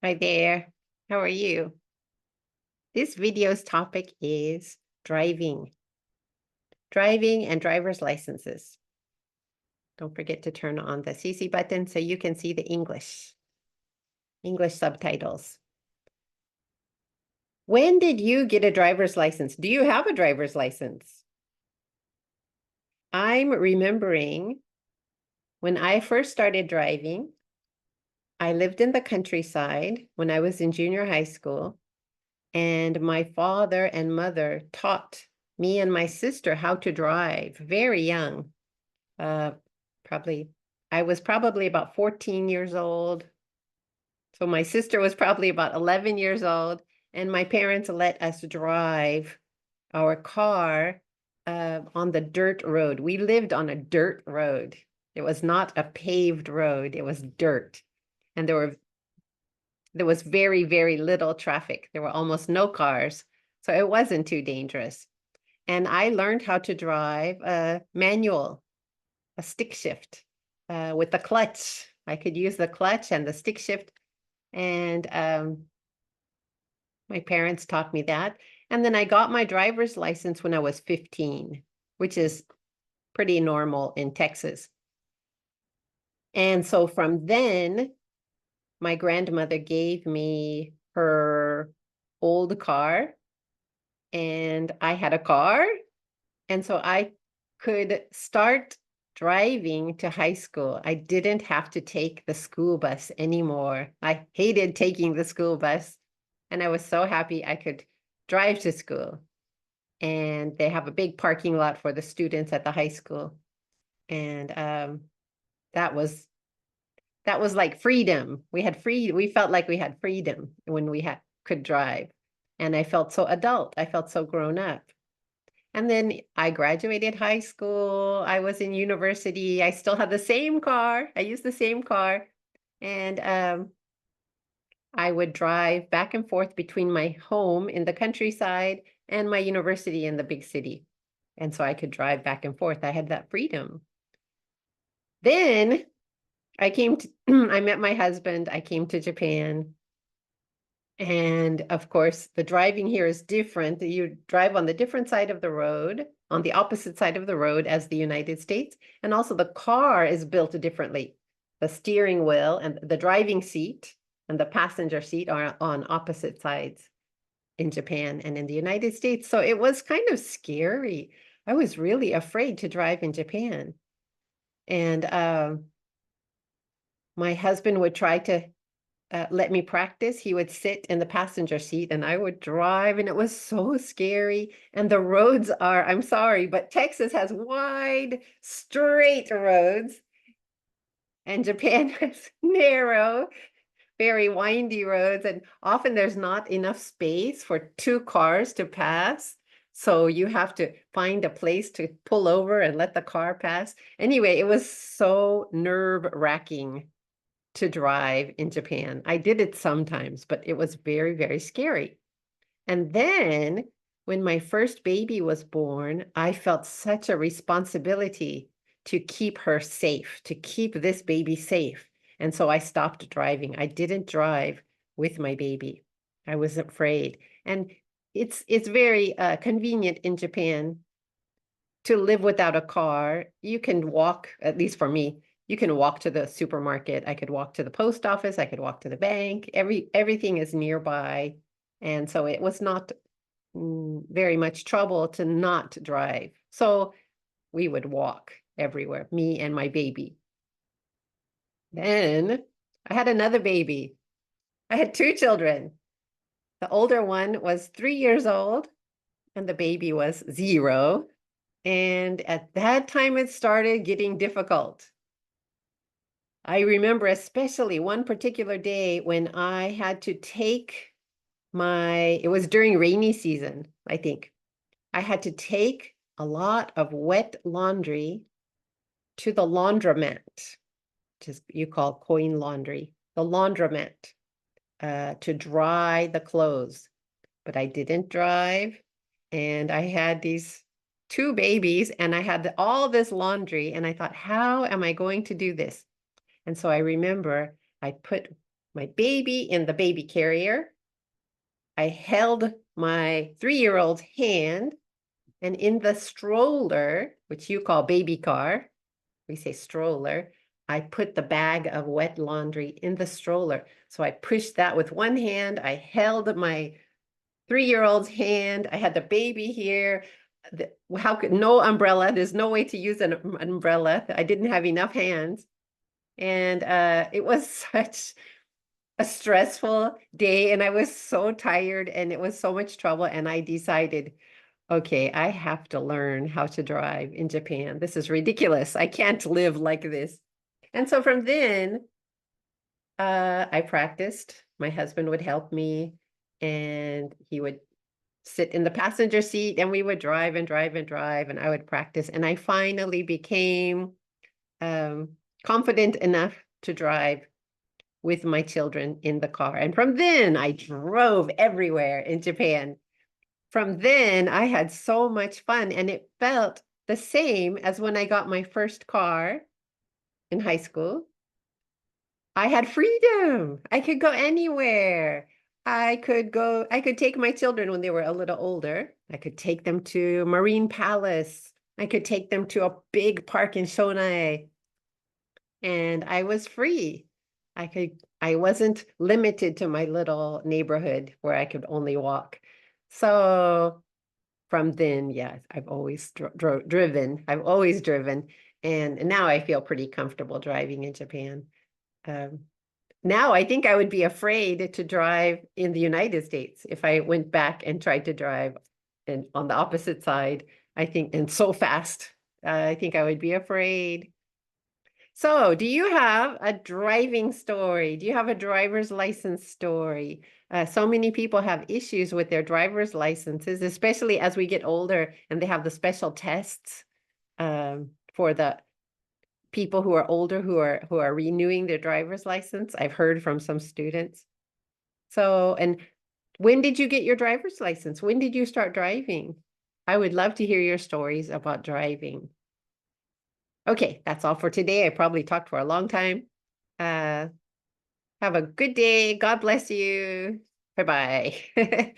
Hi there. How are you? This video's topic is driving. Driving and driver's licenses. Don't forget to turn on the CC button so you can see the English subtitles. When did you get a driver's license? Do you have a driver's license? I'm remembering when I first started driving, I lived in the countryside when I was in junior high school. And my father and mother taught me and my sister how to drive very young. Uh, probably, I was probably about 14 years old. So my sister was probably about 11 years old. And my parents let us drive our car on the dirt road. We lived on a dirt road. It was not a paved road, it was dirt. And there was very, very little traffic. There were almost no cars, so it wasn't too dangerous. And I learned how to drive a manual, a stick shift with the clutch. I could use the clutch and the stick shift. And my parents taught me that. And then I got my driver's license when I was 15, which is pretty normal in Texas. And so from then, my grandmother gave me her old car, and I had a car. And so I could start driving to high school. I didn't have to take the school bus anymore. I hated taking the school bus, and I was so happy I could drive to school. And they have a big parking lot for the students at the high school. And that was that was like freedom. We felt like we had freedom when we could drive. And I felt so adult. I felt so grown up. And then I graduated high school. I was in university. I still had the same car. I used the same car. And I would drive back and forth between my home in the countryside and my university in the big city. And so I could drive back and forth. I had that freedom. Then I met my husband. I came to Japan. And of course, the driving here is different. You drive on the different side of the road, on the opposite side of the road as the United States. And also the car is built differently. The steering wheel and the driving seat and the passenger seat are on opposite sides in Japan and in the United States. So it was kind of scary. I was really afraid to drive in Japan. And my husband would try to let me practice. He would sit in the passenger seat and I would drive, and it was so scary. And the roads are, I'm sorry, but Texas has wide, straight roads, and Japan has narrow, very windy roads. And often there's not enough space for two cars to pass. So you have to find a place to pull over and let the car pass. Anyway, it was so nerve-wracking to drive in Japan. I did it sometimes, but it was very, very scary. And then when my first baby was born, I felt such a responsibility to keep her safe, to keep this baby safe. And so I stopped driving. I didn't drive with my baby. I was afraid. And it's very convenient in Japan to live without a car. You can walk, at least for me, you can walk to the supermarket. I could walk to the post office. I could walk to the bank. Everything is nearby. And so it was not very much trouble to not drive. So we would walk everywhere, me and my baby. Then I had another baby. I had two children. The older one was 3 years old, and the baby was 0. And at that time, it started getting difficult. I remember especially one particular day when I had to take it was during rainy season, I think. I had to take a lot of wet laundry to the laundromat, which is you call coin laundry, the laundromat, to dry the clothes. But I didn't drive, and I had these two babies, and I had all this laundry, and I thought, how am I going to do this? And so I remember I put my baby in the baby carrier. I held my 3-year-old's hand, and in the stroller, which you call baby car, we say stroller, I put the bag of wet laundry in the stroller. So I pushed that with one hand. I held my 3-year-old's hand. I had the baby here. How could no umbrella? There's no way to use an umbrella. I didn't have enough hands. And it was such a stressful day, and I was so tired, and it was so much trouble. And I decided, okay, I have to learn how to drive in Japan. This is ridiculous. I can't live like this. And so from then, I practiced. My husband would help me, and he would sit in the passenger seat, and we would drive and drive and drive, and I would practice. And I finally became confident enough to drive with my children in the car. And from then, I drove everywhere in Japan. From then, I had so much fun, and it felt the same as when I got my first car in high school. I had freedom. I could go anywhere. I could take my children when they were a little older. I could take them to Marine Palace. I could take them to a big park in Shonai. And I was free. I wasn't limited to my little neighborhood where I could only walk. So from then, yeah, I've always driven. I've always driven. And now I feel pretty comfortable driving in Japan. Now I think I would be afraid to drive in the United States if I went back and tried to drive on the opposite side, I think, and so fast. I think I would be afraid. So, do you have a driving story? Do you have a driver's license story? So many people have issues with their driver's licenses, especially as we get older and they have the special tests for the people who are older who are renewing their driver's license. I've heard from some students. So, and when did you get your driver's license? When did you start driving? I would love to hear your stories about driving. Okay, that's all for today. I probably talked for a long time. Have a good day. God bless you. Bye-bye.